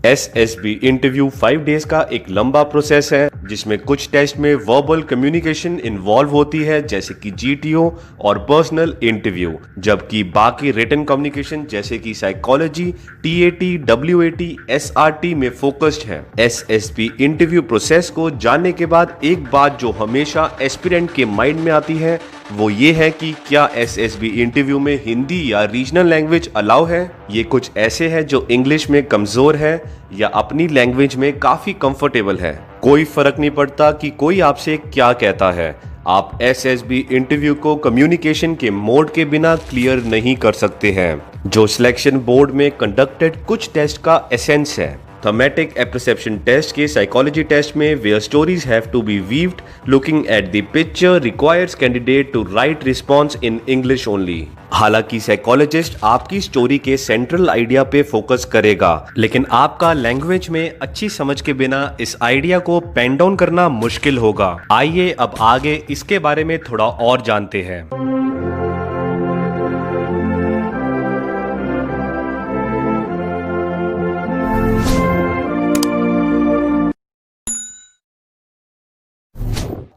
SSB interview 5 days का एक लंबा प्रोसेस है जिसमें कुछ टेस्ट में वर्बल कम्युनिकेशन इन्वॉल्व होती है जैसे कि GTO और पर्सनल इंटरव्यू, जबकि बाकी रिटन कम्युनिकेशन जैसे कि साइकोलॉजी, TAT, WAT, SRT में फोकस्ड है। SSB इंटरव्यू प्रोसेस को जानने के बाद एक बात जो हमेशा एस्पिरेंट के माइंड में आती है वो ये है कि क्या SSB इंटरव्यू में हिंदी या रीजनल लैंग्वेज अलाउ है। ये कुछ ऐसे हैं जो इंग्लिश में कमजोर है या अपनी लैंग्वेज में काफी कंफर्टेबल है। कोई फर्क नहीं पड़ता कि कोई आपसे क्या कहता है, आप SSB इंटरव्यू को कम्युनिकेशन के मोड के बिना क्लियर नहीं कर सकते हैं, जो सिलेक्शन बोर्ड में कंडक्टेड कुछ टेस्ट का एसेंस है। थमेटिक एप्रिसेप्शन टेस्ट के साइकोलॉजी टेस्ट में where stories have to be weaved looking at the picture requires candidate to write response in English only. हालांकि साइकोलॉजिस्ट आपकी स्टोरी के सेंट्रल आइडिया पे फोकस करेगा, लेकिन आपका लैंग्वेज में अच्छी समझ के बिना इस आइडिया को पेन डाउन करना मुश्किल होगा। आइए अब आगे इसके बारे में थोड़ा और जानते हैं।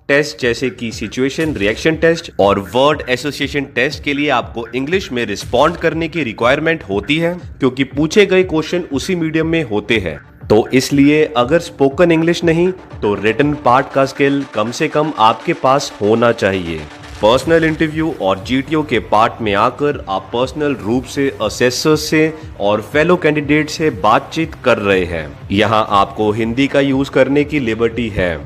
टेस्ट जैसे कि सिचुएशन रिएक्शन टेस्ट और वर्ड एसोसिएशन टेस्ट के लिए आपको इंग्लिश में रिस्पॉन्ड करने की रिक्वायरमेंट होती है, क्योंकि पूछे गए क्वेश्चन उसी मीडियम में होते हैं। तो इसलिए अगर स्पोकन इंग्लिश नहीं तो रिटन पार्ट का स्किल कम से कम आपके पास होना चाहिए। पर्सनल इंटरव्यू और GTO के पार्ट में आकर आप पर्सनल रूप से असेसर से और फेलो कैंडिडेट से बातचीत कर रहे हैं। यहाँ आपको हिंदी का यूज करने की लिबर्टी है।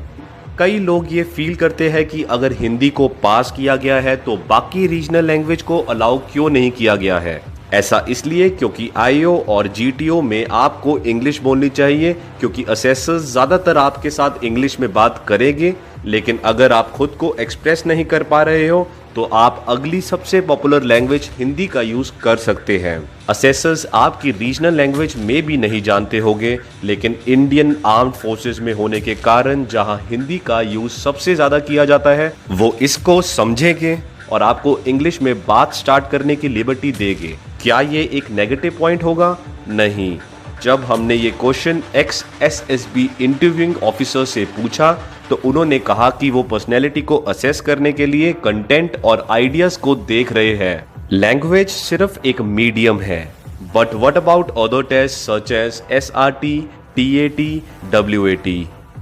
कई लोग ये फील करते हैं कि अगर हिंदी को पास किया गया है तो बाकी रीजनल लैंग्वेज को अलाउ क्यों नहीं किया गया है। ऐसा इसलिए क्योंकि IO और GTO में आपको इंग्लिश बोलनी चाहिए, क्योंकि असेसर्स ज़्यादातर आपके साथ इंग्लिश में बात करेंगे। लेकिन अगर आप खुद को एक्सप्रेस नहीं कर पा रहे हो तो आप अगली सबसे पॉपुलर लैंग्वेज हिंदी का यूज कर सकते हैं। असेसर्स आपकी रीजनल लैंग्वेज में भी नहीं जानते होंगे, लेकिन इंडियन आर्म्ड फोर्सेस में होने के कारण जहां हिंदी का यूज सबसे ज्यादा किया जाता है वो इसको समझेंगे और आपको इंग्लिश में बात स्टार्ट करने की लिबर्टी देंगे। क्या ये एक नेगेटिव पॉइंट होगा? नहीं। जब हमने ये question x SSB interviewing officer से पूछा तो उन्होंने कहा कि वो पर्सनैलिटी को असेस करने के लिए कंटेंट और आइडियाज को देख रहे हैं। लैंग्वेज सिर्फ एक मीडियम है, but what about other test such as SRT, TAT, WAT।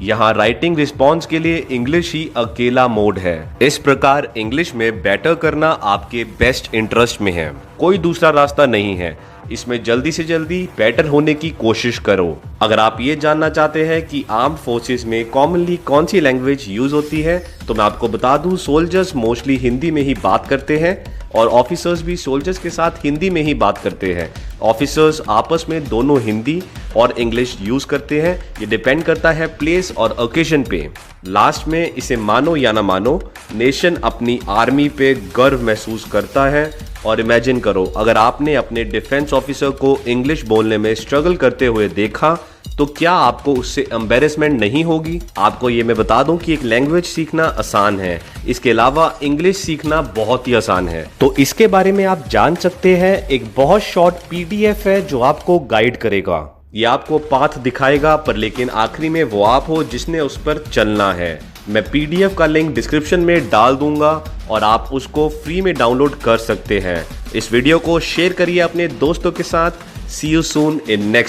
यहाँ राइटिंग रिस्पॉन्स के लिए इंग्लिश ही अकेला मोड है। इस प्रकार इंग्लिश में बेटर करना आपके बेस्ट इंटरेस्ट में है, कोई दूसरा रास्ता नहीं है। इसमें जल्दी से जल्दी बेटर होने की कोशिश करो। अगर आप ये जानना चाहते हैं कि आर्म्ड फोर्सेस में कॉमनली कौन सी लैंग्वेज यूज होती है तो मैं आपको बता दूं, सोल्जर्स मोस्टली हिंदी में ही बात करते हैं और ऑफिसर्स भी सोल्जर्स के साथ हिंदी में ही बात करते हैं। ऑफिसर्स आपस में दोनों हिंदी और इंग्लिश यूज करते हैं। ये डिपेंड करता है प्लेस और ओकेजन पे। लास्ट में इसे मानो या ना मानो, नेशन अपनी आर्मी पे गर्व महसूस करता है। और इमेजिन करो, अगर आपने अपने डिफेंस ऑफिसर को इंग्लिश बोलने में स्ट्रगल करते हुए देखा तो क्या आपको उससे एम्बेरसमेंट नहीं होगी? आपको ये मैं बता दूं कि एक लैंग्वेज सीखना आसान है, इसके अलावा इंग्लिश सीखना बहुत ही आसान है। तो इसके बारे में आप जान सकते हैं। एक बहुत शॉर्ट PDF है जो आपको गाइड करेगा। ये आपको पाथ दिखाएगा, पर लेकिन आखिरी में वो आप हो जिसने उस पर चलना है। मैं PDF का लिंक डिस्क्रिप्शन में डाल दूंगा और आप उसको फ्री में डाउनलोड कर सकते हैं। इस वीडियो को शेयर करिए अपने दोस्तों के साथ। सी यू सून इन नेक्स्ट